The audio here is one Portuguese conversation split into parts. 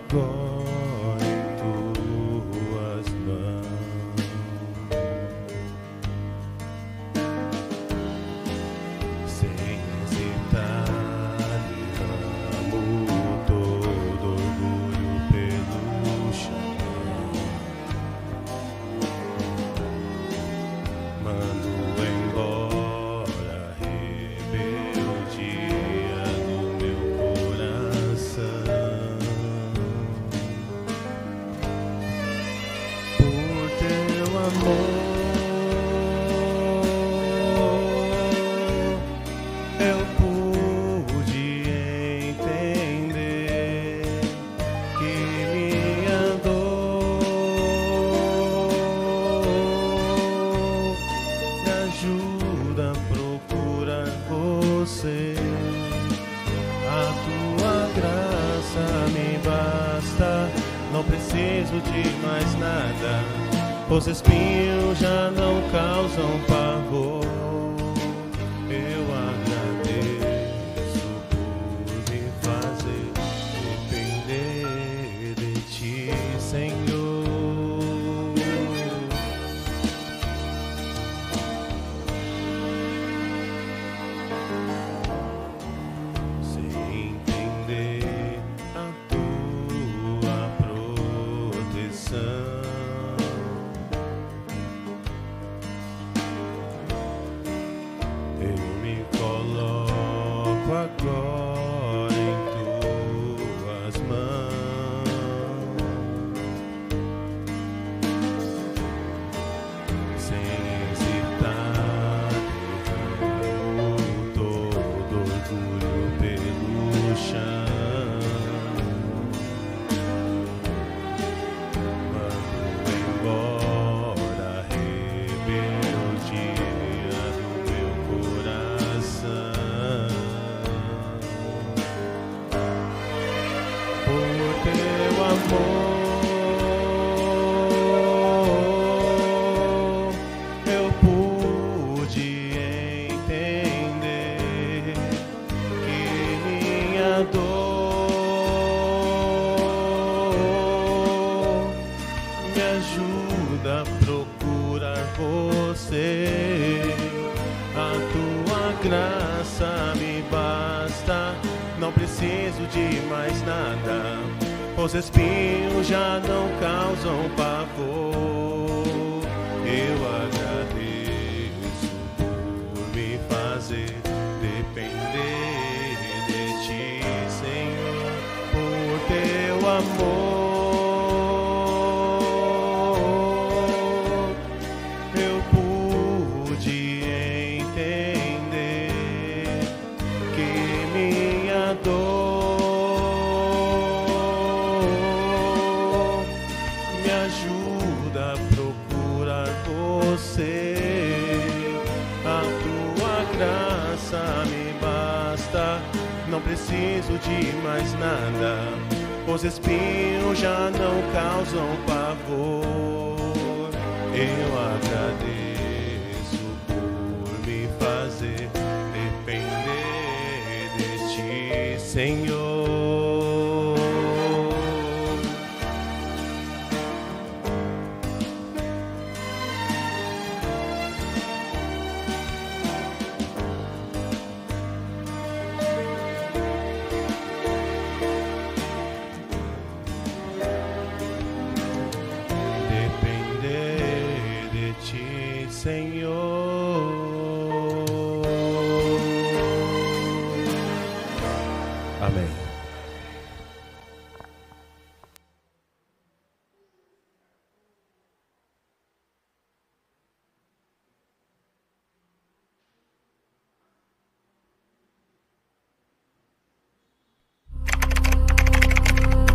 agora em tuas mãos. Sem hesitar, derramo todo orgulho pelo chão. Mando embora a rebeldia do meu coração. Por teu amor eu pude entender que minha dor me ajuda a procurar você. A tua graça me basta, não preciso de mais nada. Os espinhos já não causam pavor. Eu agradeço por me fazer depender de ti, Senhor. Sem entender a tua proteção, eu me coloco agora em tuas mãos. Sem hesitar, derramo todo orgulho pelo chão. Mando embora a rebeldia do meu coração. Por teu amor eu pude entender que minha dor me ajuda a procurar você. A tua graça me basta, não preciso de mais nada. Os espinhos já não causam pavor. Eu agradeço por me fazer depender de ti, Senhor. Por teu amor eu pude entender que minha dor me ajuda a procurar você. A tua graça me basta, não preciso de mais nada. Os espinhos já não causam pavor. Eu agradeço por me fazer depender de ti, Senhor. Depender de ti, Senhor. Amém.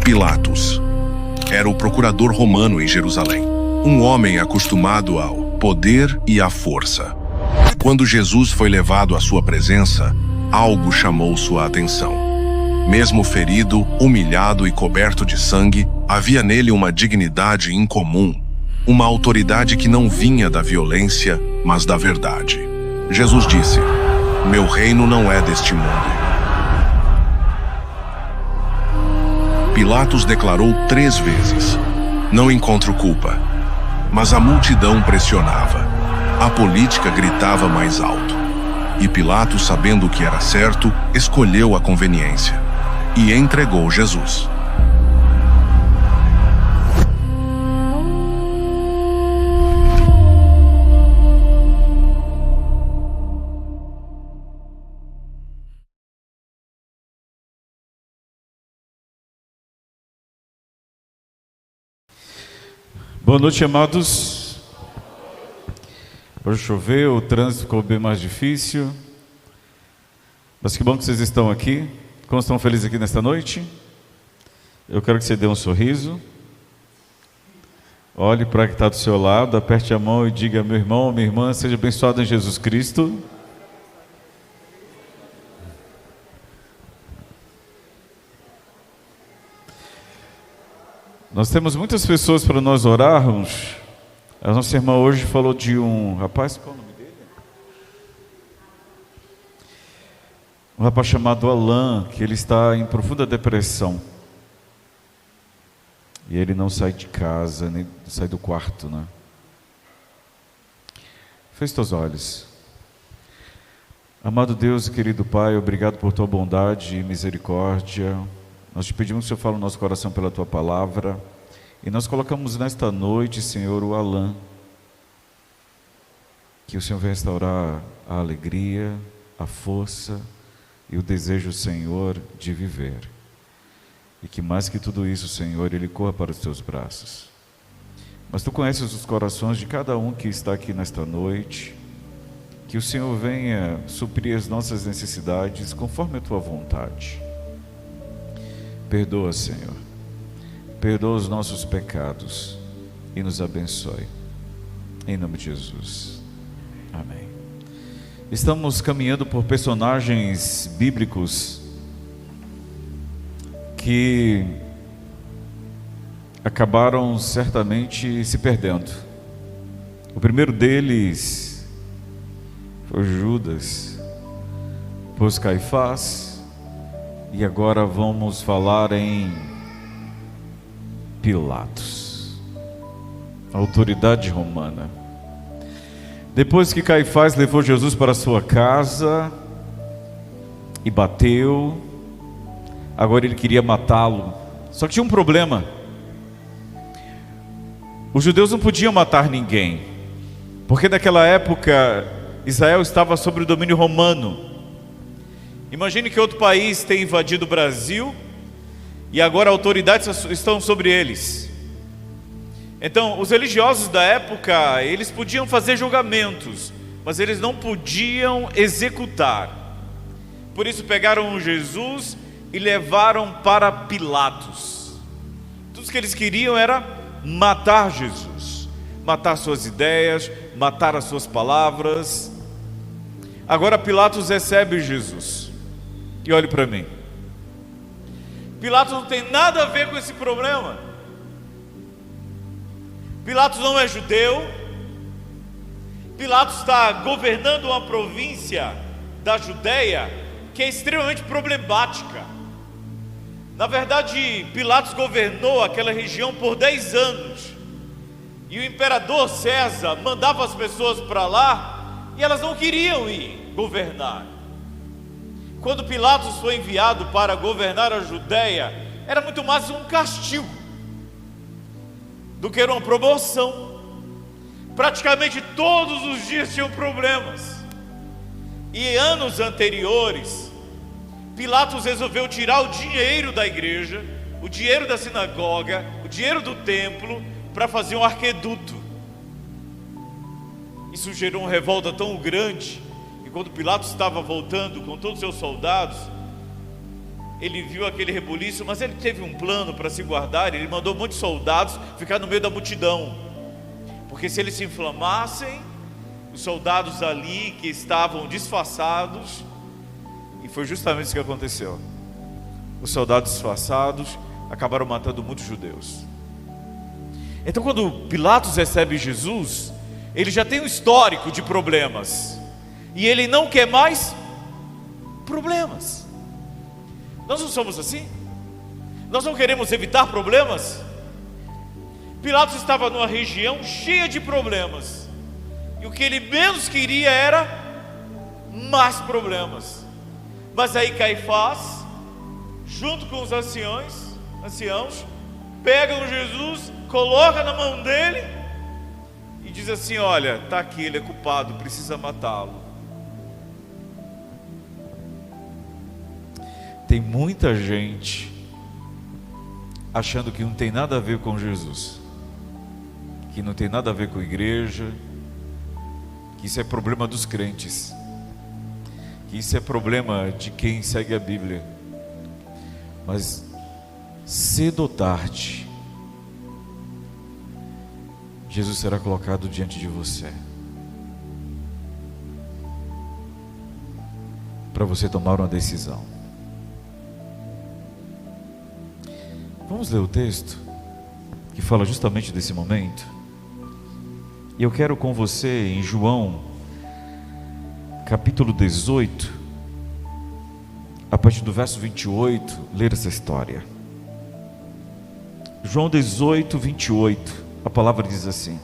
Pilatos era o procurador romano em Jerusalém, um homem acostumado ao poder e à força. Quando Jesus foi levado à sua presença, algo chamou sua atenção. Mesmo ferido, humilhado e coberto de sangue, havia nele uma dignidade incomum, uma autoridade que não vinha da violência, mas da verdade. Jesus disse: "Meu reino não é deste mundo." Pilatos declarou 3 vezes: não encontro culpa. Mas a multidão pressionava. A política gritava mais alto. E Pilatos, sabendo o que era certo, escolheu a conveniência e entregou Jesus. Boa noite, amados. Hoje choveu, o trânsito ficou bem mais difícil. Mas que bom que vocês estão aqui. Como estão felizes aqui nesta noite? Eu quero que você dê um sorriso. Olhe para quem está do seu lado, aperte a mão e diga: meu irmão, minha irmã, seja abençoado em Jesus Cristo. Nós temos muitas pessoas para nós orarmos. A nossa irmã hoje falou de um rapaz, qual é o nome dele? Um rapaz chamado Alan, que ele está em profunda depressão. E ele não sai de casa, nem sai do quarto, né? Feche teus olhos. Amado Deus e querido Pai, obrigado por tua bondade e misericórdia. Nós te pedimos que o Senhor fale no nosso coração pela tua palavra. E nós colocamos nesta noite, Senhor, o Alan. Que o Senhor venha restaurar a alegria, a força e o desejo, Senhor, de viver. E que mais que tudo isso, Senhor, ele corra para os teus braços. Mas tu conheces os corações de cada um que está aqui nesta noite. Que o Senhor venha suprir as nossas necessidades conforme a tua vontade. Perdoa, Senhor, perdoa os nossos pecados e nos abençoe, em nome de Jesus, amém. Estamos caminhando por personagens bíblicos que acabaram certamente se perdendo. O primeiro deles foi Judas, depois Caifás, e agora vamos falar em Pilatos, autoridade romana. Depois que Caifás levou Jesus para sua casa e bateu, agora ele queria matá-lo. Só que tinha um problema. Os judeus não podiam matar ninguém, porque naquela época Israel estava sob o domínio romano. Imagine que outro país tenha invadido o Brasil e agora autoridades estão sobre eles. Então, os religiosos da época, eles podiam fazer julgamentos, mas eles não podiam executar. Por isso pegaram Jesus e levaram para Pilatos. Tudo que eles queriam era matar Jesus, matar suas ideias, matar as suas palavras. Agora Pilatos recebe Jesus. E olhe para mim, Pilatos não tem nada a ver com esse problema. Pilatos não é judeu. Pilatos está governando uma província da Judéia que é extremamente problemática. Na verdade, Pilatos governou aquela região por 10 anos. E o imperador César mandava as pessoas para lá e elas não queriam ir governar. Quando Pilatos foi enviado para governar a Judéia, era muito mais um castigo do que uma promoção. Praticamente todos os dias tinham problemas. E em anos anteriores, Pilatos resolveu tirar o dinheiro da igreja, o dinheiro da sinagoga, o dinheiro do templo, para fazer um arqueduto. Isso gerou uma revolta tão grande. Quando Pilatos estava voltando com todos os seus soldados, ele viu aquele rebuliço, mas ele teve um plano para se guardar. Ele mandou muitos soldados ficar no meio da multidão, porque se eles se inflamassem, os soldados ali que estavam disfarçados, e foi justamente isso que aconteceu. Os soldados disfarçados acabaram matando muitos judeus. Então, quando Pilatos recebe Jesus, ele já tem um histórico de problemas. E ele não quer mais problemas. Nós não somos assim? Nós não queremos evitar problemas? Pilatos estava numa região cheia de problemas, e o que ele menos queria era mais problemas. Mas aí Caifás, junto com os anciãos, pegam Jesus, coloca na mão dele e diz assim: olha, está aqui, ele é culpado, precisa matá-lo. Tem muita gente achando que não tem nada a ver com Jesus, que não tem nada a ver com a igreja, que isso é problema dos crentes, que isso é problema de quem segue a Bíblia. Mas cedo ou tarde, Jesus será colocado diante de você, para você tomar uma decisão. Vamos ler o texto que fala justamente desse momento. E eu quero com você em João capítulo 18, a partir do verso 28, ler essa história. João 18, 28, a palavra diz assim: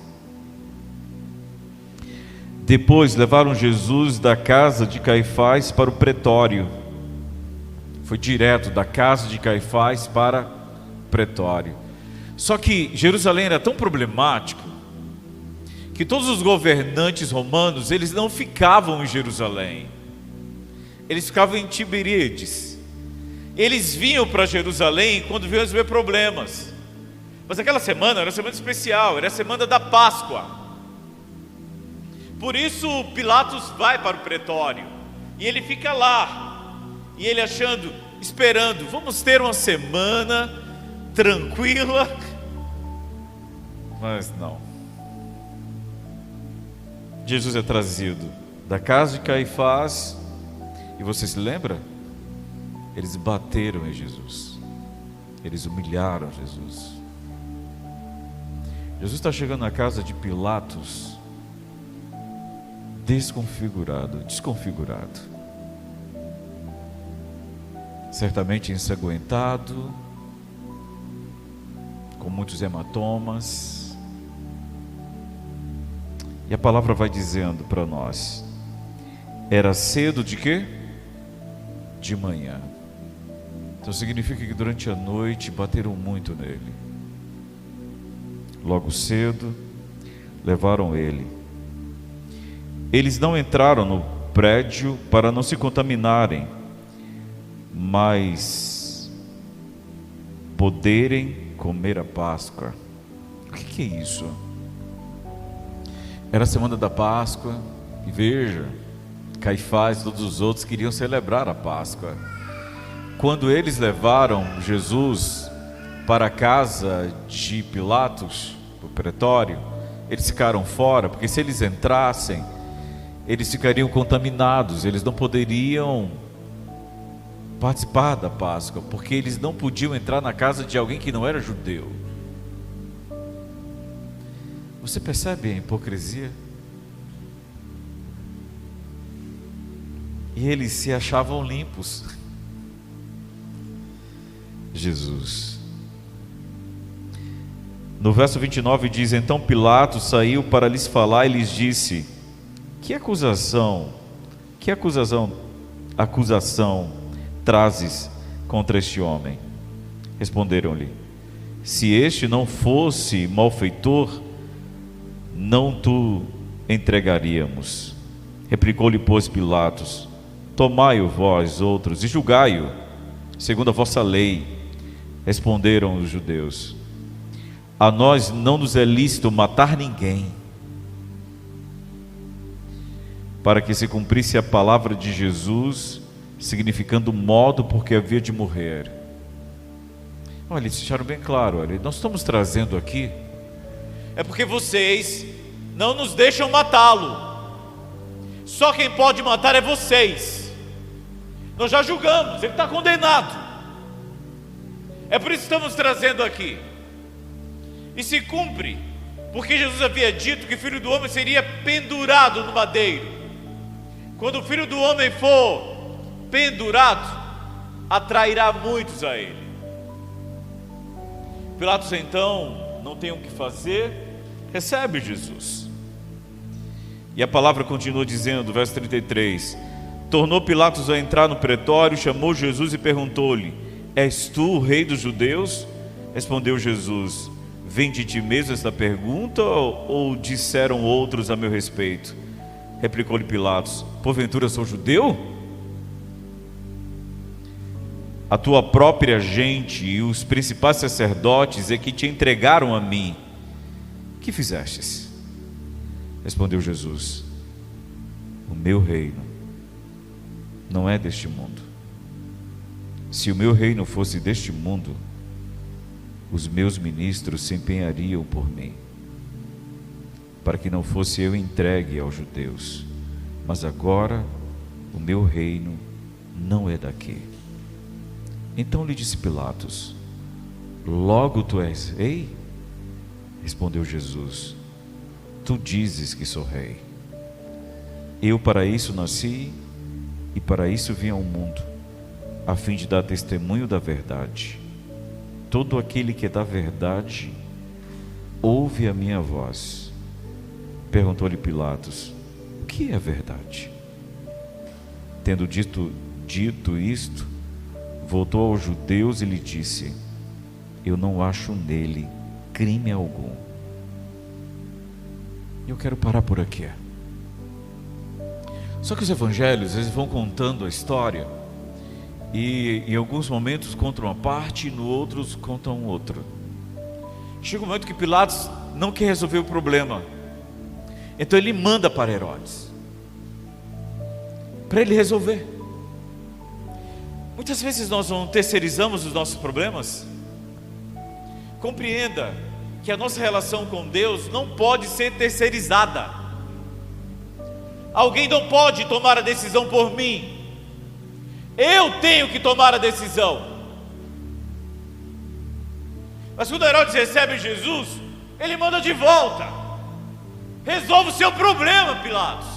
depois levaram Jesus da casa de Caifás para o pretório. Foi direto da casa de Caifás para o pretório. Só que Jerusalém era tão problemático que todos os governantes romanos, eles não ficavam em Jerusalém, eles ficavam em Tiberíades. Eles vinham para Jerusalém quando vinham resolver problemas. Mas aquela semana era uma semana especial, era a semana da Páscoa. Por isso Pilatos vai para o pretório e ele fica lá, e ele esperando, vamos ter uma semana tranquila. Mas não. Jesus é trazido da casa de Caifás, e você se lembra? Eles bateram em Jesus, eles humilharam Jesus. Jesus está chegando na casa de Pilatos desconfigurado, certamente ensanguentado, com muitos hematomas. E a palavra vai dizendo para nós: era cedo de quê? De manhã. Então significa que durante a noite bateram muito nele. Logo cedo levaram ele. Eles não entraram no prédio para não se contaminarem, mas poderem comer a Páscoa. O que é isso? Era a semana da Páscoa, e veja, Caifás e todos os outros queriam celebrar a Páscoa. Quando eles levaram Jesus para a casa de Pilatos, o pretório, eles ficaram fora, porque se eles entrassem, eles ficariam contaminados, eles não poderiam participar da Páscoa, porque eles não podiam entrar na casa de alguém que não era judeu. Você percebe a hipocrisia? E eles se achavam limpos. Jesus. No verso 29 diz: então Pilatos saiu para lhes falar e lhes disse: que acusação trazes contra este homem? Responderam-lhe: se este não fosse malfeitor, não tu entregaríamos. Replicou-lhe, pois, Pilatos: tomai-o vós outros e julgai-o segundo a vossa lei. Responderam os judeus: a nós não nos é lícito matar ninguém. Para que se cumprisse a palavra de Jesus, significando o modo por que havia de morrer. Olha, eles deixaram bem claro: olha, nós estamos trazendo aqui é porque vocês não nos deixam matá-lo. Só quem pode matar é vocês. Nós já julgamos, ele está condenado. É por isso que estamos trazendo aqui. E se cumpre, porque Jesus havia dito que o Filho do Homem seria pendurado no madeiro. Quando o Filho do Homem for pendurado, atrairá muitos a ele. Pilatos então não tem o que fazer, recebe Jesus. E a palavra continua dizendo, verso 33: tornou Pilatos a entrar no pretório, chamou Jesus e perguntou-lhe: és tu o rei dos judeus? Respondeu Jesus: vem de ti mesmo esta pergunta, ou disseram outros a meu respeito? Replicou-lhe Pilatos: porventura sou judeu? A tua própria gente e os principais sacerdotes é que te entregaram a mim. Que fizestes? Respondeu Jesus: o meu reino não é deste mundo. Se o meu reino fosse deste mundo, os meus ministros se empenhariam por mim, para que não fosse eu entregue aos judeus. Mas agora o meu reino não é daqui. Então lhe disse Pilatos: logo tu és rei? Respondeu Jesus: tu dizes que sou rei. Eu para isso nasci e para isso vim ao mundo, a fim de dar testemunho da verdade. Todo aquele que é da verdade ouve a minha voz. Perguntou-lhe Pilatos: o que é verdade? Tendo dito isto, voltou aos judeus e lhe disse: eu não acho nele crime algum. Eu quero parar por aqui. Só que os evangelhos, eles vão contando a história, e em alguns momentos contam uma parte, e no outros contam outra. Chega um momento que Pilatos não quer resolver o problema, então ele manda para Herodes, para ele resolver. Muitas vezes nós não terceirizamos os nossos problemas. Compreenda que a nossa relação com Deus não pode ser terceirizada. Alguém não pode tomar a decisão por mim. Eu tenho que tomar a decisão. Mas quando Herodes recebe Jesus, ele manda de volta: resolve o seu problema, Pilatos.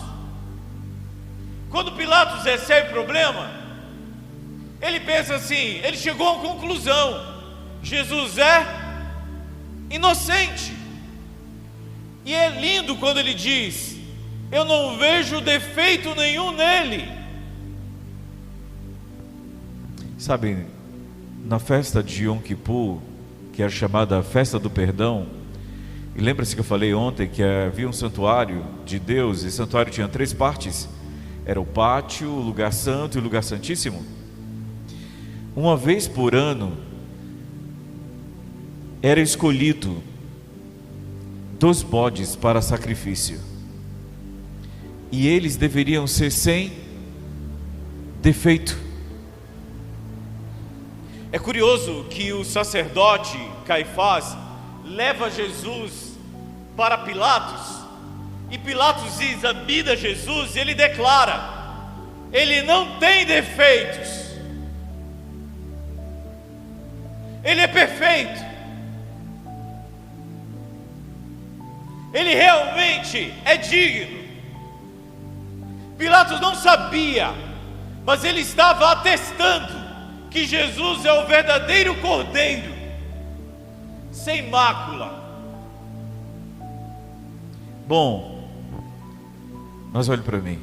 Quando Pilatos recebe o problema, ele pensa assim, ele chegou a uma conclusão: Jesus é inocente. E é lindo quando ele diz: eu não vejo defeito nenhum nele. Sabem, na festa de Yom Kippur, que é chamada Festa do Perdão, e lembra-se que eu falei ontem que havia um santuário de Deus, e o santuário tinha 3 partes: era o pátio, o lugar santo e o lugar santíssimo. Uma vez por ano era escolhido 2 bodes para sacrifício, e eles deveriam ser sem defeito. É curioso que o sacerdote Caifás leva Jesus para Pilatos, e Pilatos examina Jesus e ele declara: ele não tem defeitos, ele é perfeito, ele realmente é digno. Pilatos não sabia, mas ele estava atestando que Jesus é o verdadeiro Cordeiro, sem mácula. Bom, mas olhe para mim.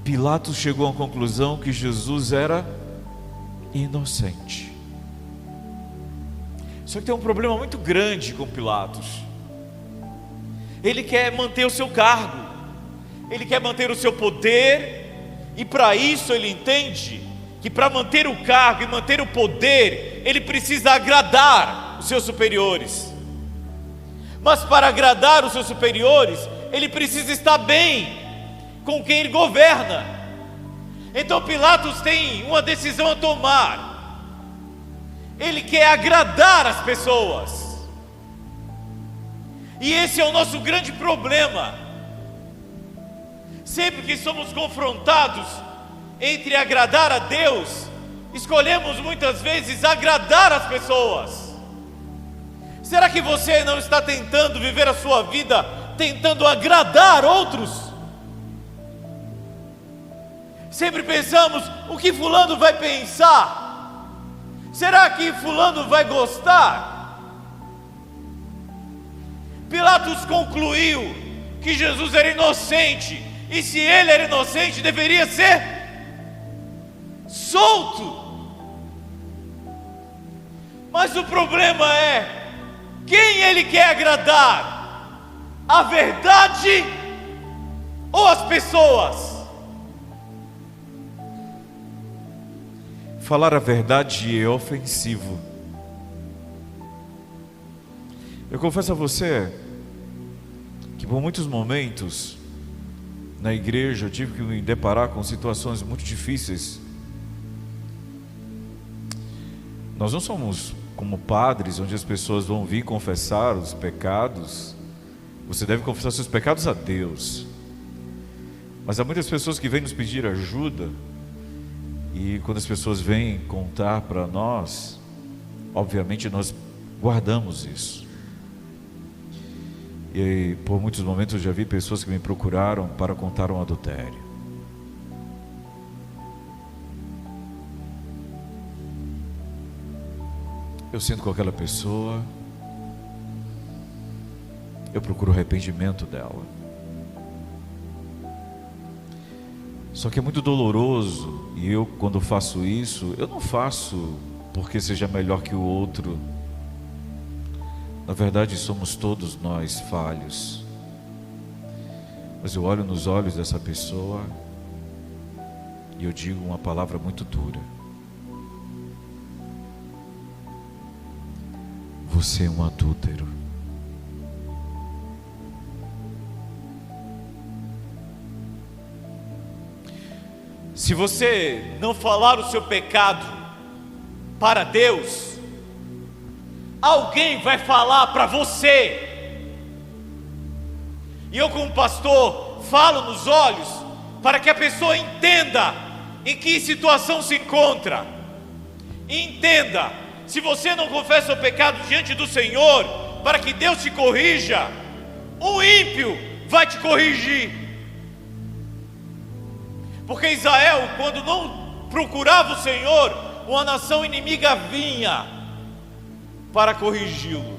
Pilatos chegou à conclusão que Jesus era inocente. Só que tem um problema muito grande com Pilatos. Ele quer manter o seu cargo, ele quer manter o seu poder, e para isso ele entende que para manter o cargo e manter o poder, ele precisa agradar os seus superiores. Mas para agradar os seus superiores, ele precisa estar bem com quem ele governa. Então Pilatos tem uma decisão a tomar. Ele quer agradar as pessoas, e esse é o nosso grande problema. Sempre que somos confrontados entre agradar a Deus, escolhemos muitas vezes agradar as pessoas. Será que você não está tentando viver a sua vida tentando agradar outros? Sempre pensamos: o que fulano vai pensar? Será que fulano vai gostar? Pilatos concluiu que Jesus era inocente, e se ele era inocente, deveria ser solto. Mas o problema é, quem ele quer agradar? A verdade ou as pessoas? Falar a verdade é ofensivo. Eu confesso a você que por muitos momentos na igreja eu tive que me deparar com situações muito difíceis. Nós não somos como padres, onde as pessoas vão vir confessar os pecados. Você deve confessar seus pecados a Deus. Mas há muitas pessoas que vêm nos pedir ajuda, e quando as pessoas vêm contar para nós, obviamente nós guardamos isso. E por muitos momentos eu já vi pessoas que me procuraram para contar um adultério. Eu sinto com aquela pessoa, eu procuro o arrependimento dela. Só que é muito doloroso, e eu, quando faço isso, eu não faço porque seja melhor que o outro. Na verdade, somos todos nós falhos. Mas eu olho nos olhos dessa pessoa e eu digo uma palavra muito dura: você é um adúltero. Se você não falar o seu pecado para Deus, alguém vai falar para você. E eu, como pastor, falo nos olhos para que a pessoa entenda em que situação se encontra. Entenda, se você não confessa o pecado diante do Senhor, para que Deus te corrija, um ímpio vai te corrigir. Porque Israel, quando não procurava o Senhor, uma nação inimiga vinha para corrigi-lo.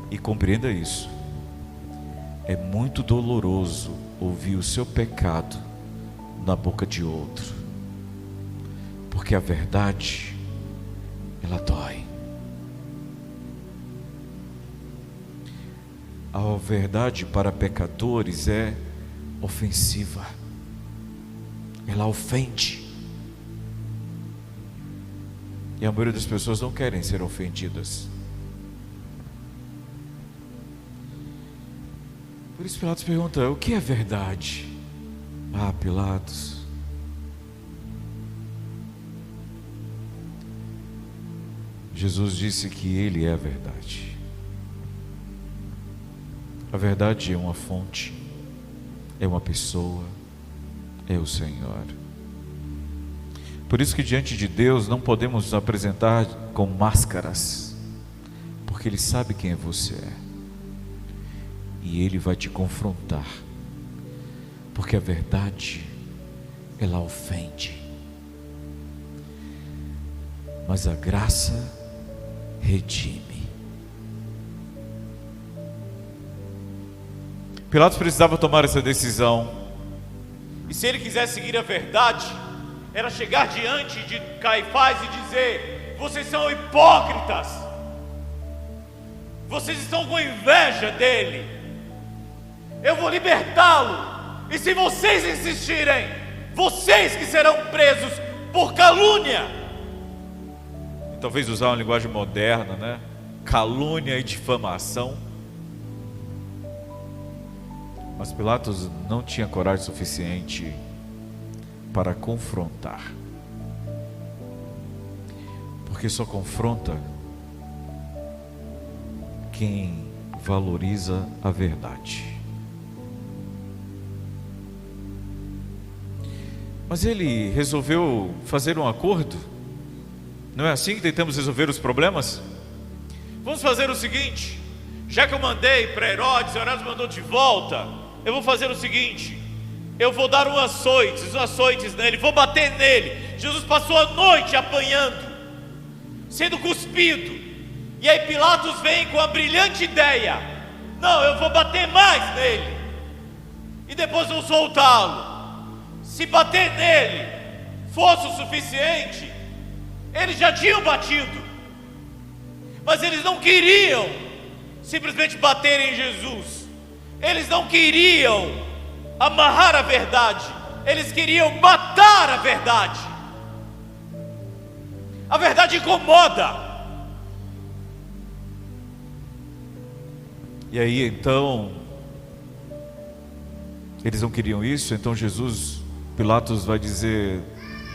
E compreenda isso: é muito doloroso ouvir o seu pecado na boca de outro, porque a verdade, ela dói. A verdade para pecadores é ofensiva, ela ofende. E a maioria das pessoas não querem ser ofendidas. Por isso Pilatos pergunta: o que é verdade? Ah, Pilatos, Jesus disse que Ele é a verdade. A verdade é uma fonte, é uma pessoa, é o Senhor. Por isso que diante de Deus não podemos nos apresentar com máscaras, porque Ele sabe quem você é, e Ele vai te confrontar, porque a verdade, ela ofende, mas a graça redime. Pilatos precisava tomar essa decisão, e se ele quisesse seguir a verdade, era chegar diante de Caifás e dizer: vocês são hipócritas, vocês estão com inveja dele, eu vou libertá-lo, e se vocês insistirem, vocês que serão presos por calúnia. E talvez usar uma linguagem moderna, né? Calúnia e difamação. Mas Pilatos não tinha coragem suficiente para confrontar, porque só confronta quem valoriza a verdade. Mas ele resolveu fazer um acordo. Não é assim que tentamos resolver os problemas? Vamos fazer o seguinte: já que eu mandei para Herodes, Herodes mandou de volta, eu vou fazer o seguinte: eu vou dar uns açoites nele, vou bater nele. Jesus passou a noite apanhando, sendo cuspido. E aí Pilatos vem com a brilhante ideia: não, eu vou bater mais nele, e depois vou soltá-lo. Se bater nele fosse o suficiente, eles já tinham batido. Mas eles não queriam simplesmente bater em Jesus. Eles não queriam amarrar a verdade. Eles queriam matar a verdade. A verdade incomoda. E aí então, eles não queriam isso. Então Pilatos vai dizer,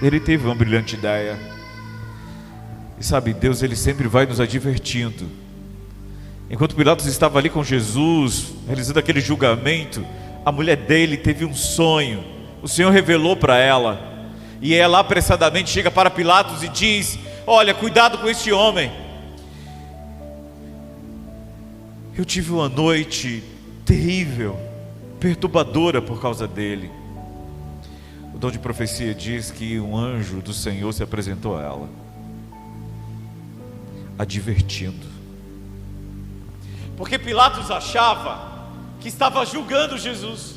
ele teve uma brilhante ideia. E sabe, Deus, ele sempre vai nos advertindo. Enquanto Pilatos estava ali com Jesus, realizando aquele julgamento, a mulher dele teve um sonho. O Senhor revelou para ela. E ela apressadamente chega para Pilatos e diz: olha, cuidado com esse homem. Eu tive uma noite terrível, perturbadora por causa dele. O dom de profecia diz que um anjo do Senhor se apresentou a ela, advertindo. Porque Pilatos achava que estava julgando Jesus,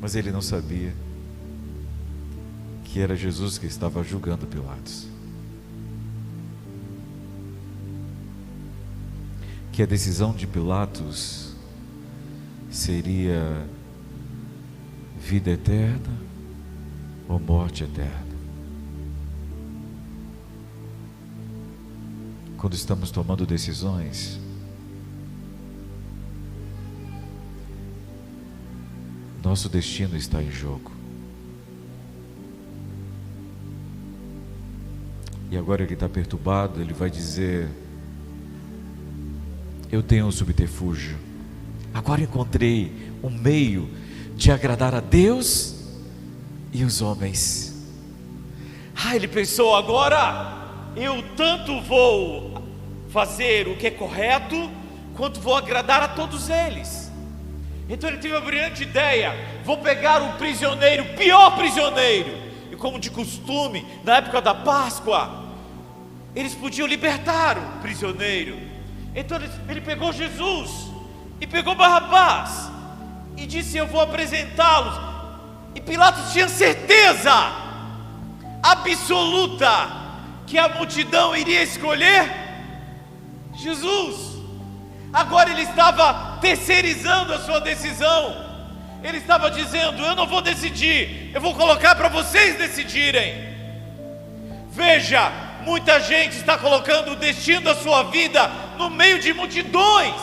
mas ele não sabia que era Jesus que estava julgando Pilatos. Que a decisão de Pilatos seria vida eterna ou morte eterna. Quando estamos tomando decisões, nosso destino está em jogo. E agora ele está perturbado, ele vai dizer: eu tenho um subterfúgio. Agora encontrei um meio de agradar a Deus e os homens. Ele pensou: agora eu tanto vou fazer o que é correto, quanto vou agradar a todos eles. Então ele teve a brilhante ideia: vou pegar o prisioneiro, o pior prisioneiro. E como de costume, na época da Páscoa, eles podiam libertar o prisioneiro. Então ele pegou Jesus e pegou Barrabás e disse: eu vou apresentá-los. E Pilatos tinha certeza absoluta que a multidão iria escolher Jesus. Agora ele estava terceirizando a sua decisão. Ele estava dizendo: eu não vou decidir, eu vou colocar para vocês decidirem. Veja, muita gente está colocando o destino da sua vida no meio de multidões.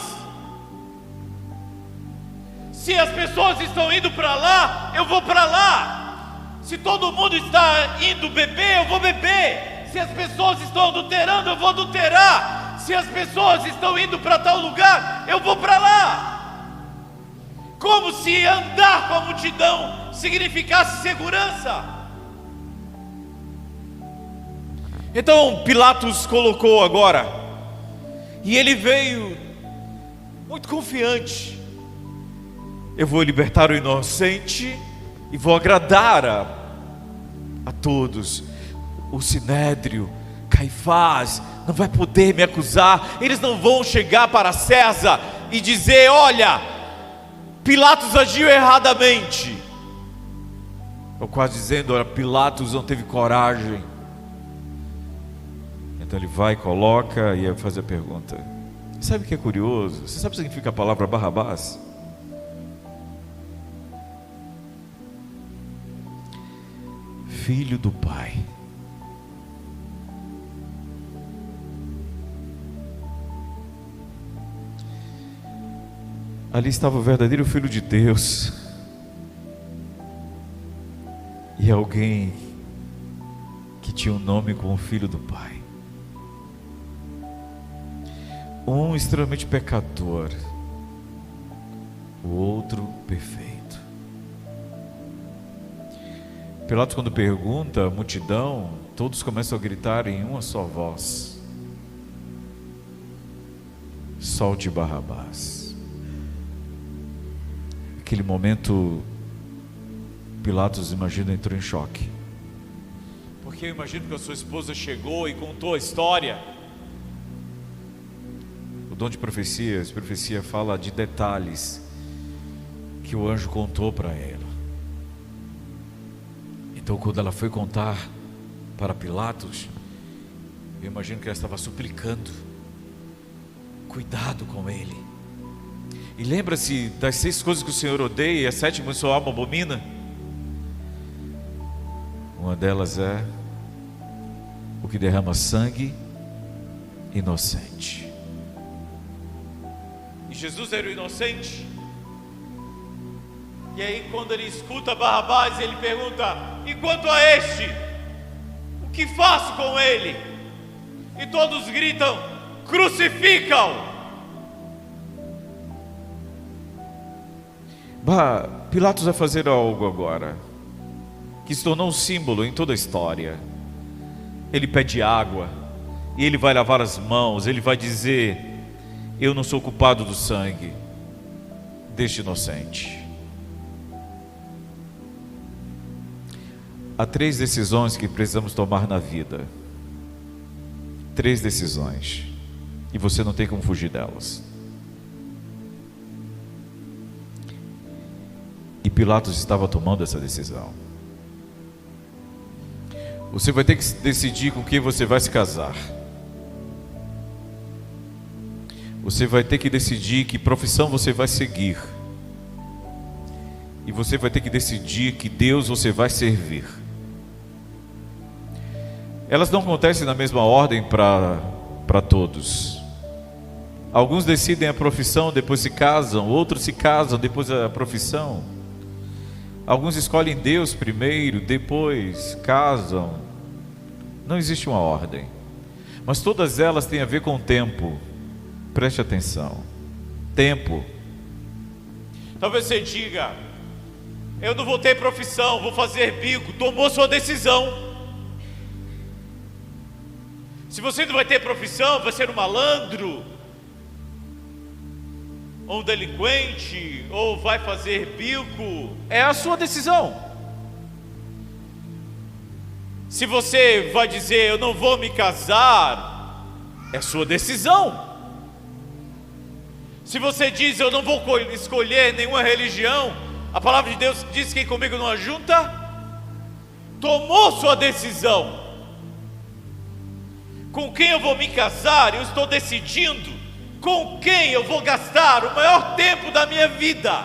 Se as pessoas estão indo para lá, eu vou para lá. Se todo mundo está indo beber, eu vou beber. Se as pessoas estão adulterando, eu vou adulterar. Se as pessoas estão indo para tal lugar, eu vou para lá. Como se andar com a multidão significasse segurança. Então Pilatos colocou agora, e ele veio muito confiante: eu vou libertar o inocente e vou agradar a todos. O Sinédrio, Caifás, não vai poder me acusar. Eles não vão chegar para César e dizer: olha, Pilatos agiu erradamente. Ou quase dizendo: olha, Pilatos não teve coragem. Então ele vai, coloca e vai fazer a pergunta. Sabe o que é curioso? Você sabe o que significa a palavra Barrabás? Filho do Pai. Ali estava o verdadeiro Filho de Deus, e alguém que tinha um nome como Filho do Pai. Um extremamente pecador, o outro perfeito. Pilatos, quando pergunta, a multidão, todos começam a gritar em uma só voz: solte Barrabás. Naquele momento, Pilatos, imagina, entrou em choque, Porque eu imagino que a sua esposa chegou e contou a história. O dom de profecia, profecia fala de detalhes que o anjo contou para ela. Então quando ela foi contar para Pilatos, eu imagino que ela estava suplicando: cuidado com ele. E lembra-se das 6 coisas que o Senhor odeia e a 7ª sua alma abomina? Uma delas é o que derrama sangue inocente. E Jesus era o inocente. E aí quando ele escuta Barrabás, ele pergunta: e quanto a este? O que faço com ele? E todos gritam: crucificam! Pilatos vai fazer algo agora que se tornou um símbolo em toda a história. Ele pede água e ele vai lavar as mãos. Ele vai dizer: eu não sou culpado do sangue deste inocente. Há 3 decisões que precisamos tomar na vida. 3 decisões, e você não tem como fugir delas. E Pilatos estava tomando essa decisão. Você vai ter que decidir com quem você vai se casar. Você vai ter que decidir que profissão você vai seguir. E você vai ter que decidir que Deus você vai servir. Elas não acontecem na mesma ordem para todos. Alguns decidem a profissão, depois se casam. Outros se casam, depois a profissão. Alguns escolhem Deus primeiro, depois casam. Não existe uma ordem, mas todas elas têm a ver com o tempo. Preste atenção. Tempo. Talvez você diga: eu não vou ter profissão, vou fazer bico. Tomou sua decisão. Se você não vai ter profissão, vai ser um malandro, ou um delinquente, ou vai fazer bico. É a sua decisão. Se você vai dizer: eu não vou me casar, é sua decisão. Se você diz: eu não vou escolher nenhuma religião, a palavra de Deus diz: quem comigo não ajunta, tomou sua decisão. Com quem eu vou me casar, eu estou decidindo com quem eu vou gastar o maior tempo da minha vida.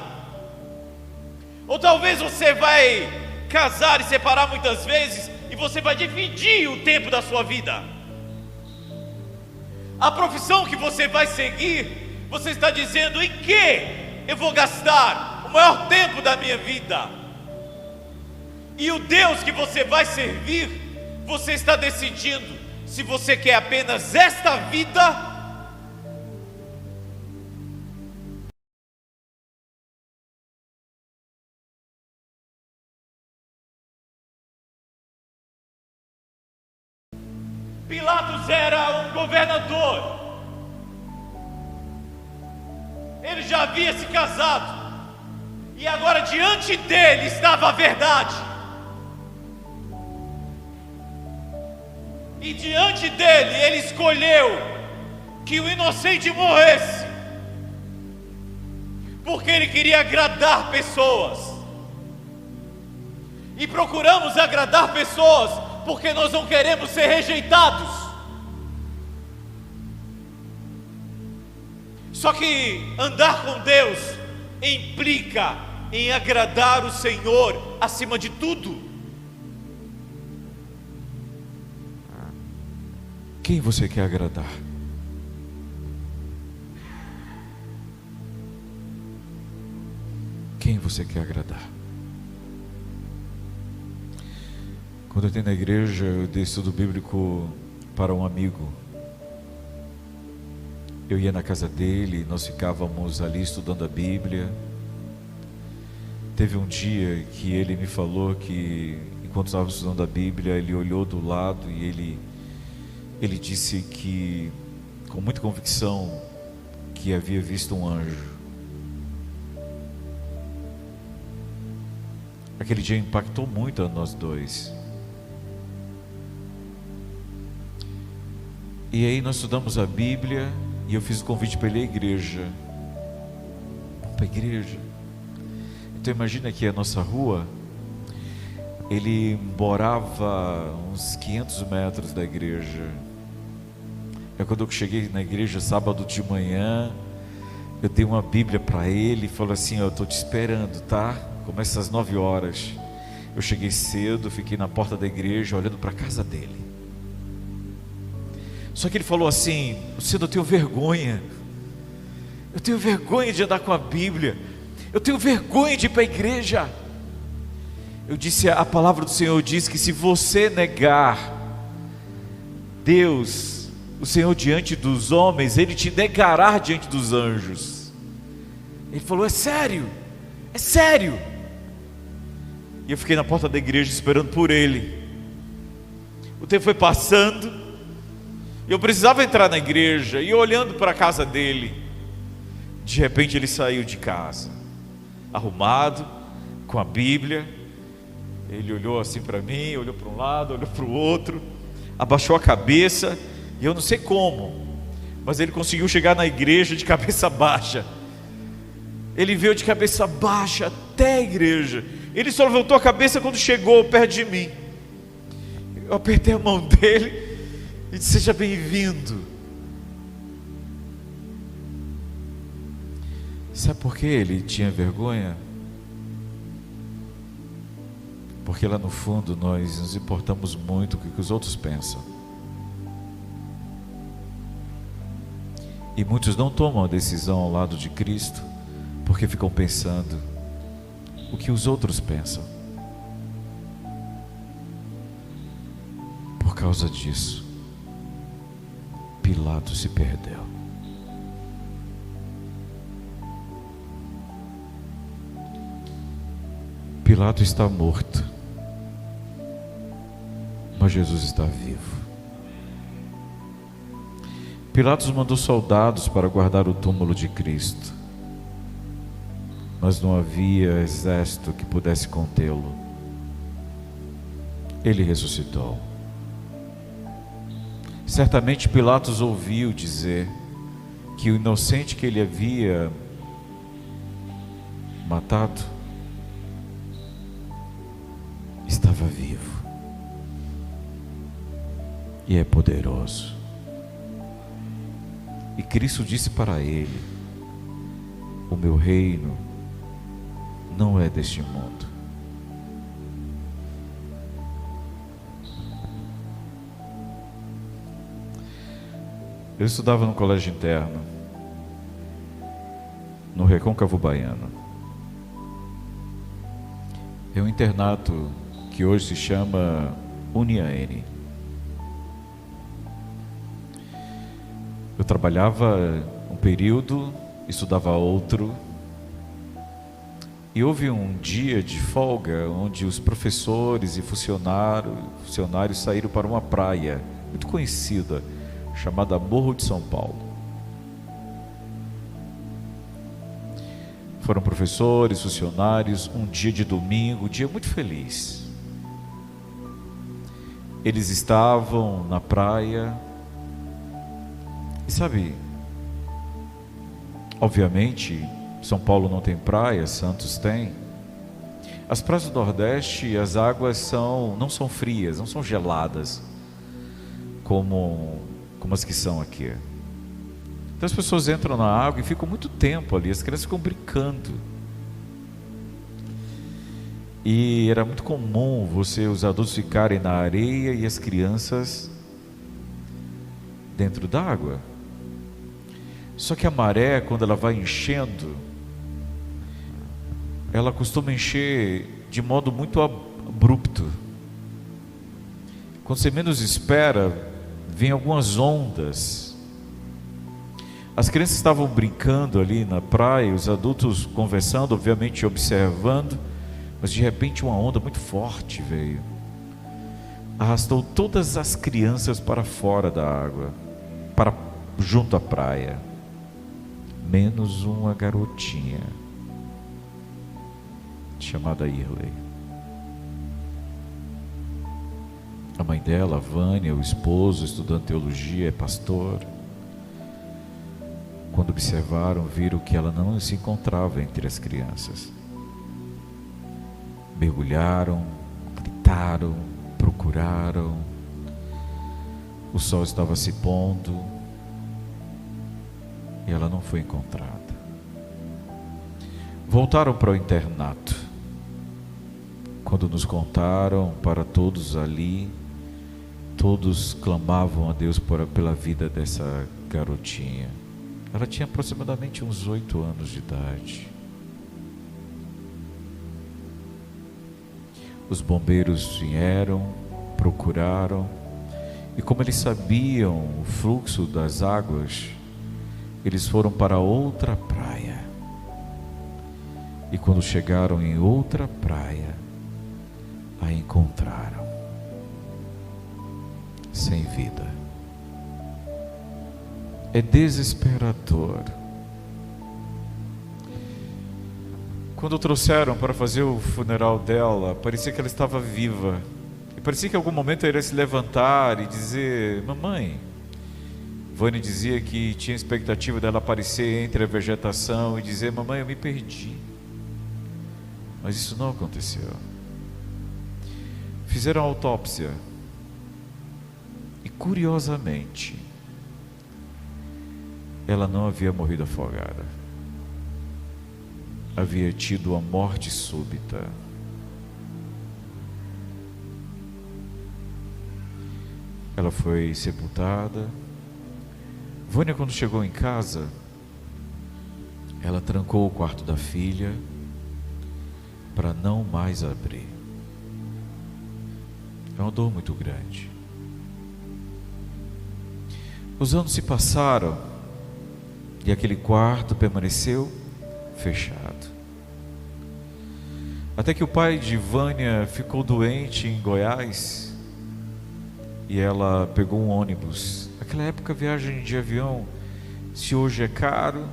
Ou talvez você vai casar e separar muitas vezes, e você vai dividir o tempo da sua vida. A profissão que você vai seguir, você está dizendo: em que eu vou gastar o maior tempo da minha vida. E o Deus que você vai servir, você está decidindo se você quer apenas esta vida, Pilatos era um governador. Ele já havia se casado, e agora diante dele estava a verdade. E diante dele, ele escolheu que o inocente morresse, porque ele queria agradar pessoas. E procuramos agradar pessoas porque nós não queremos ser rejeitados. Só que andar com Deus implica em agradar o Senhor acima de tudo. Quem você quer agradar? Quem você quer agradar? Quando eu tenho na igreja, eu dei estudo bíblico para um amigo. Eu ia na casa dele, nós ficávamos ali estudando a Bíblia. Teve um dia que ele me falou que, enquanto estávamos estudando a Bíblia, ele olhou do lado e ele disse que, com muita convicção, que havia visto um anjo. Aquele dia impactou muito a nós dois. E aí nós estudamos a Bíblia e eu fiz o convite para ele ir à igreja. Para a igreja. Então imagina que a nossa rua, ele morava uns 500 metros da igreja. Quando eu cheguei na igreja sábado de manhã, eu dei uma Bíblia para ele e falei assim: eu estou te esperando, tá? Começa às 9 horas. Eu cheguei cedo, fiquei na porta da igreja olhando para a casa dele. Só que ele falou assim: Luciano, eu tenho vergonha. Eu tenho vergonha de andar com a Bíblia. Eu tenho vergonha de ir para a igreja. Eu disse: a palavra do Senhor diz que se você negar Deus, o Senhor, diante dos homens, Ele te negará diante dos anjos. Ele falou: é sério? É sério? E eu fiquei na porta da igreja esperando por ele. O tempo foi passando, eu precisava entrar na igreja, e olhando para a casa dele, de repente ele saiu de casa, arrumado, com a Bíblia. Ele olhou assim para mim, olhou para um lado, olhou para o outro, abaixou a cabeça, e eu não sei como, mas ele conseguiu chegar na igreja de cabeça baixa. Ele veio de cabeça baixa até a igreja. Ele só levantou a cabeça quando chegou perto de mim. Eu apertei a mão dele e disse: seja bem-vindo. Sabe por que ele tinha vergonha? Porque lá no fundo nós nos importamos muito com o que os outros pensam. E muitos não tomam a decisão ao lado de Cristo porque ficam pensando o que os outros pensam. Por causa disso, Pilatos se perdeu. Pilatos está morto, mas Jesus está vivo. Pilatos mandou soldados para guardar o túmulo de Cristo, mas não havia exército que pudesse contê-lo. Ele ressuscitou. Certamente Pilatos ouviu dizer que o inocente que ele havia matado estava vivo e é poderoso. E Cristo disse para ele: o meu reino não é deste mundo. Eu estudava no colégio interno, no Recôncavo Baiano. É um internato que hoje se chama Uniaene. Eu trabalhava um período, estudava outro, e houve um dia de folga onde os professores e funcionários saíram para uma praia muito conhecida, chamada Morro de São Paulo. Foram professores, funcionários, um dia de domingo, um dia muito feliz. Eles estavam na praia. E sabe, obviamente, São Paulo não tem praia, Santos tem. As praias do Nordeste, as águas não são frias, não são geladas, como as que são aqui. Então as pessoas entram na água e ficam muito tempo ali, as crianças ficam brincando. E era muito comum os adultos ficarem na areia e as crianças dentro d'água. Só que a maré, quando ela vai enchendo, ela costuma encher de modo muito abrupto. Quando você menos espera, vem algumas ondas. As crianças estavam brincando ali na praia, os adultos conversando, obviamente observando, mas de repente uma onda muito forte veio, arrastou todas as crianças para fora da água, para junto à praia, menos uma garotinha chamada Irley. A mãe dela, a Vânia, o esposo, estudando teologia, é pastor. Quando observaram, viram que ela não se encontrava entre as crianças. Mergulharam, gritaram, procuraram. O sol estava se pondo e ela não foi encontrada. Voltaram para o internato. Quando nos contaram para todos ali, todos clamavam a Deus pela vida dessa garotinha. Ela tinha aproximadamente uns 8 anos de idade. Os bombeiros vieram, procuraram, e como eles sabiam o fluxo das águas, eles foram para outra praia. E quando chegaram em outra praia, a encontraram sem vida. É desesperador. Quando trouxeram para fazer o funeral dela, parecia que ela estava viva. E parecia que em algum momento ela iria se levantar e dizer: mamãe. Vânia dizia que tinha expectativa dela aparecer entre a vegetação e dizer: mamãe, eu me perdi. Mas isso não aconteceu. Fizeram a autópsia. E curiosamente, ela não havia morrido afogada. Havia tido a morte súbita. Ela foi sepultada. Vânia, quando chegou em casa, ela trancou o quarto da filha para não mais abrir. É uma dor muito grande. Os anos se passaram e aquele quarto permaneceu fechado. Até que o pai de Vânia ficou doente em Goiás e ela pegou um ônibus. Naquela época a viagem de avião, se hoje é caro,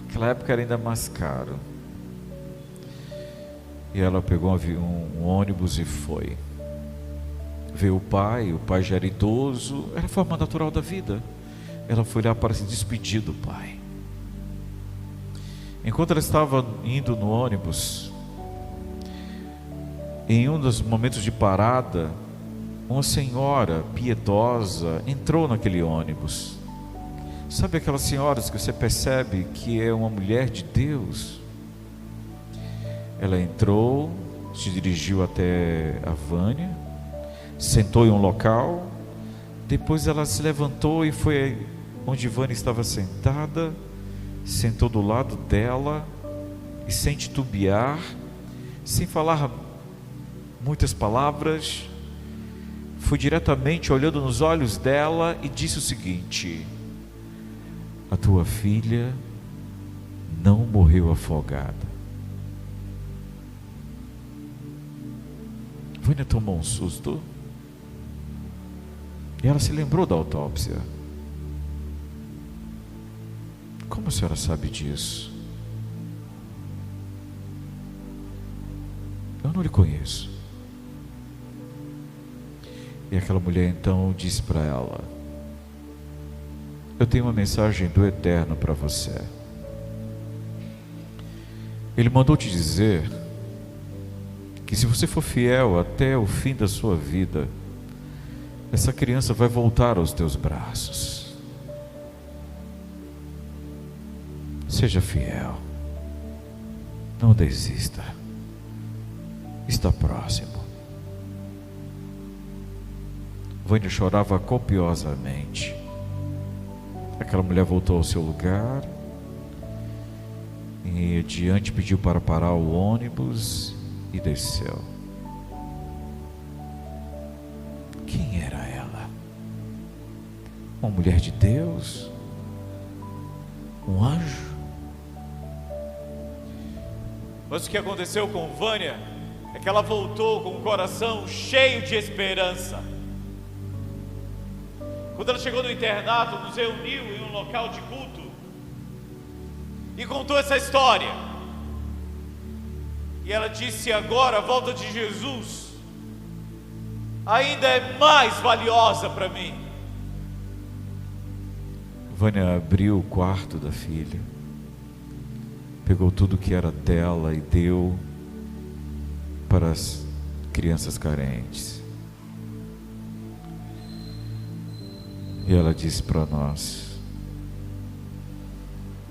naquela época era ainda mais caro. E ela pegou um ônibus e foi. Veio o pai já era idoso, era a forma natural da vida. Ela foi lá para se despedir do pai. Enquanto ela estava indo no ônibus, em um dos momentos de parada, uma senhora piedosa entrou naquele ônibus. Sabe aquelas senhoras que você percebe que é uma mulher de Deus? Ela entrou, se dirigiu até a Vânia, sentou em um local, depois ela se levantou e foi onde Vânia estava sentada, sentou do lado dela e sem titubear, sem falar muitas palavras, foi diretamente olhando nos olhos dela e disse o seguinte: a tua filha não morreu afogada. Vânia tomou um susto e ela se lembrou da autópsia. Como a senhora sabe disso? Eu não lhe conheço. E aquela mulher então disse para ela: eu tenho uma mensagem do Eterno para você. Ele mandou te dizer que se você for fiel até o fim da sua vida, essa criança vai voltar aos teus braços. Seja fiel, não desista, está próximo. Vânia chorava copiosamente. Aquela mulher voltou ao seu lugar e adiante pediu para parar o ônibus e desceu. Quem era ela? Uma mulher de Deus? Um anjo? Mas o que aconteceu com Vânia é que ela voltou com o coração cheio de esperança. Quando ela chegou no internato, nos reuniu em um local de culto e contou essa história. E ela disse: agora a volta de Jesus ainda é mais valiosa para mim. Vânia abriu o quarto da filha, pegou tudo que era dela e deu para as crianças carentes. E ela disse para nós: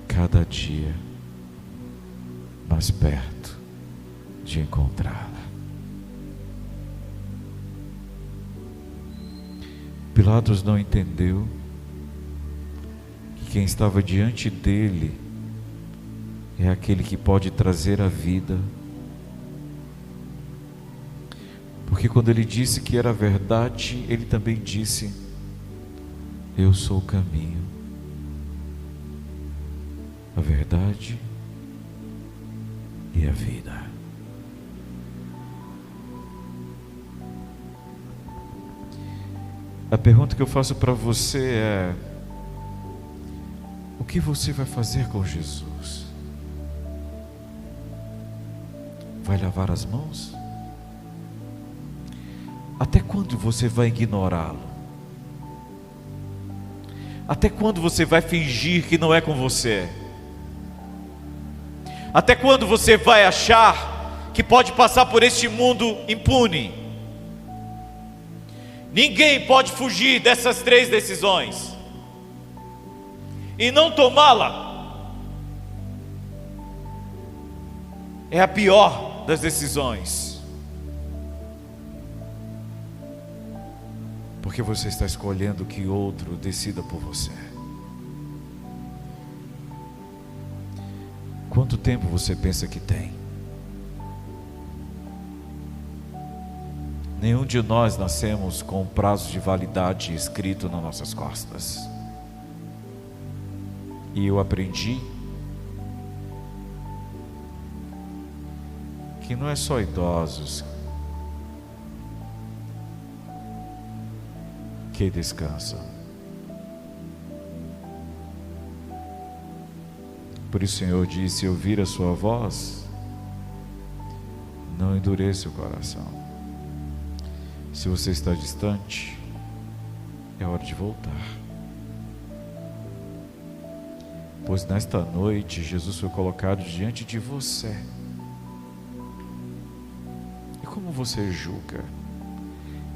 cada dia mais perto de encontrá-la. Pilatos não entendeu que quem estava diante dele é aquele que pode trazer a vida. Porque quando ele disse que era verdade, ele também disse: eu sou o caminho, a verdade e a vida. A pergunta que eu faço para você é: o que você vai fazer com Jesus? Vai lavar as mãos? Até quando você vai ignorá-lo? Até quando você vai fingir que não é com você? Até quando você vai achar que pode passar por este mundo impune? Ninguém pode fugir dessas três decisões e não tomá-la é a pior das decisões, porque você está escolhendo que outro decida por você. Quanto tempo você pensa que tem? Nenhum de nós nascemos com um prazo de validade escrito nas nossas costas. E eu aprendi que não é só idosos que descansam. Por isso o Senhor disse: se ouvir a sua voz, não endureça o coração. Se você está distante, é hora de voltar. Pois nesta noite Jesus foi colocado diante de você. E como você julga?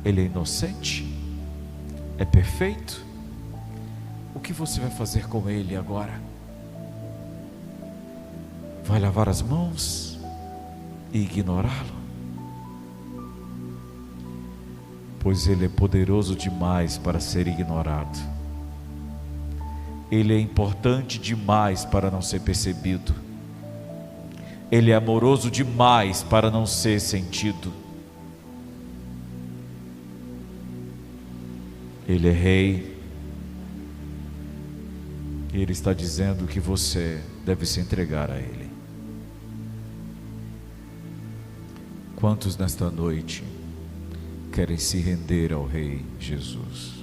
Ele é inocente? É perfeito? O que você vai fazer com ele agora? Vai lavar as mãos e ignorá-lo? Pois ele é poderoso demais para ser ignorado. Ele é importante demais para não ser percebido. Ele é amoroso demais para não ser sentido. Ele é rei. E ele está dizendo que você deve se entregar a ele. Quantos nesta noite querem se render ao Rei Jesus?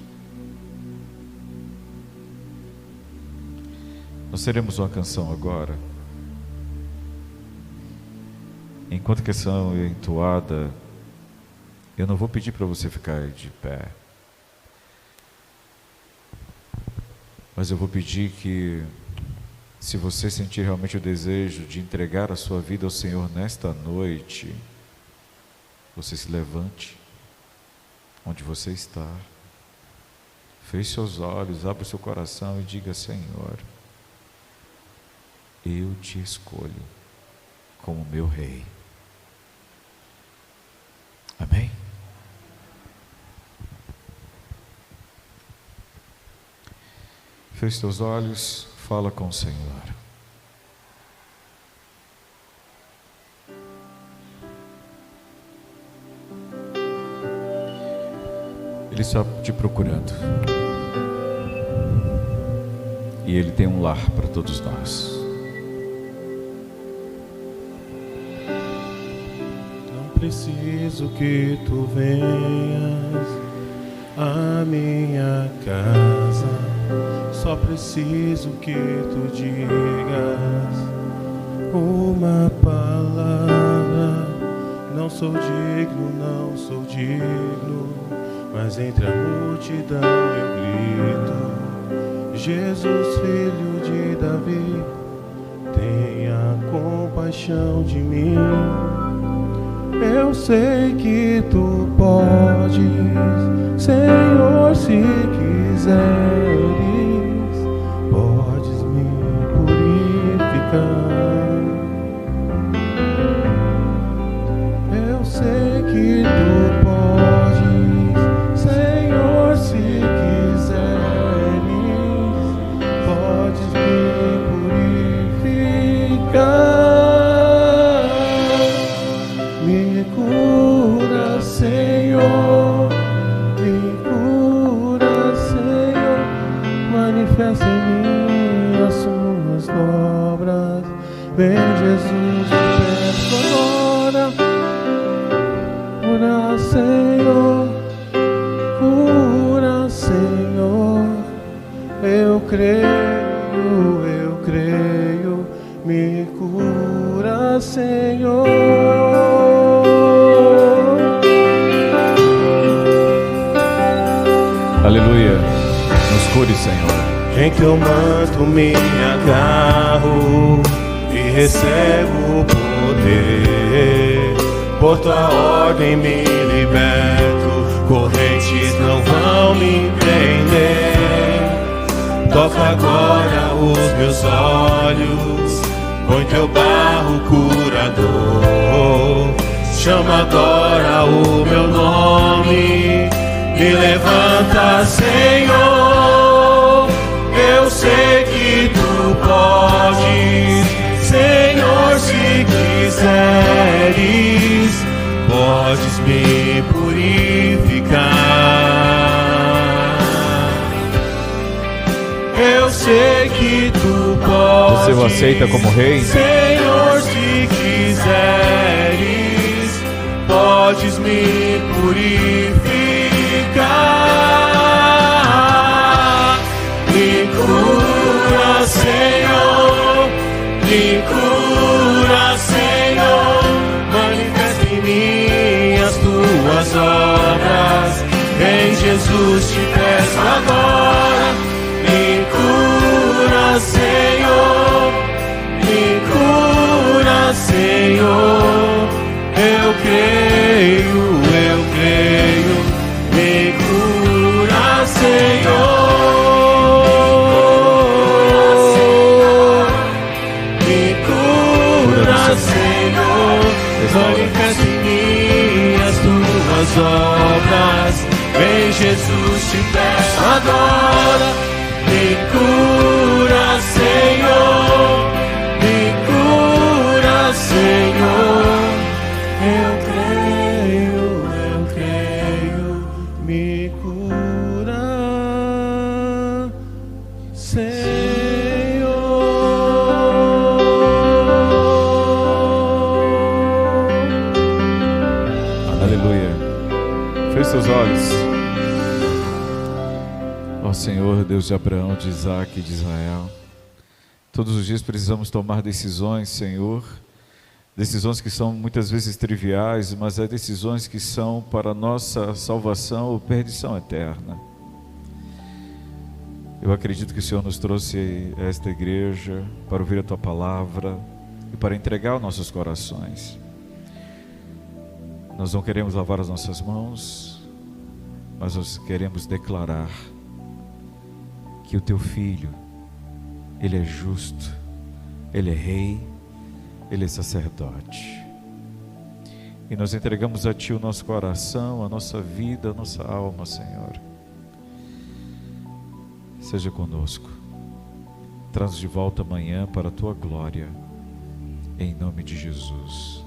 Nós teremos uma canção agora. Enquanto a canção é entoada, eu não vou pedir para você ficar de pé, mas eu vou pedir que, se você sentir realmente o desejo de entregar a sua vida ao Senhor nesta noite, você se levante onde você está, feche seus olhos, abra o seu coração e diga: Senhor, eu te escolho como meu Rei. Amém? Feche seus olhos, fala com o Senhor. Ele está te procurando. E Ele tem um lar para todos nós. Não preciso que tu venhas à minha casa, só preciso que tu digas uma palavra. Não Não sou digno, mas entre a multidão eu grito: Jesus, filho de Davi, tenha compaixão de mim. Eu sei que tu podes, Senhor, se quiseres, podes me purificar. Eu sei que tu podes, Senhor, se quiseres, podes me purificar. Me cura, Senhor, me cura, Senhor, manifesta em mim as suas obras. Vem, Jesus, te peço agora. Cura, Senhor, cura, Senhor. Eu creio, me cura, Senhor. Aleluia. Nos cure, Senhor. Em teu manto me agarro e recebo o poder. Por tua ordem me liberto, correntes não vão me prender. Toca agora os meus olhos, põe teu barro curador. Chama agora o meu nome, me levanta, Senhor. Eu sei que tu podes, Senhor, se quiseres, podes me purificar. Eu sei que tu podes. Você o aceita como rei? Senhor, se quiseres, podes me purificar. Me cura, Senhor, me cura, Senhor, manifesta em mim as tuas obras. Em Jesus te peço agora. Me cura, Senhor, me cura, Senhor. Eu creio, me cura, Senhor. Me cura, Senhor. Manifesta em mim as tuas obras. Vem, Jesus, te peço agora. Me cura, Senhor, me cura, Senhor. Eu creio, me cura, Senhor. Aleluia. Feche seus olhos. Ó Senhor, Deus de Abraão, de Isaac e de Israel, todos os dias precisamos tomar decisões, Senhor, decisões que são muitas vezes triviais, mas é decisões que são para a nossa salvação ou perdição eterna. Eu acredito que o Senhor nos trouxe a esta igreja para ouvir a Tua palavra e para entregar os nossos corações. Nós não queremos lavar as nossas mãos, mas nós queremos declarar que o Teu Filho, Ele é justo, Ele é Rei, Ele é sacerdote. E nós entregamos a Ti o nosso coração, a nossa vida, a nossa alma, Senhor. Seja conosco. Traz de volta amanhã para a Tua glória, em nome de Jesus.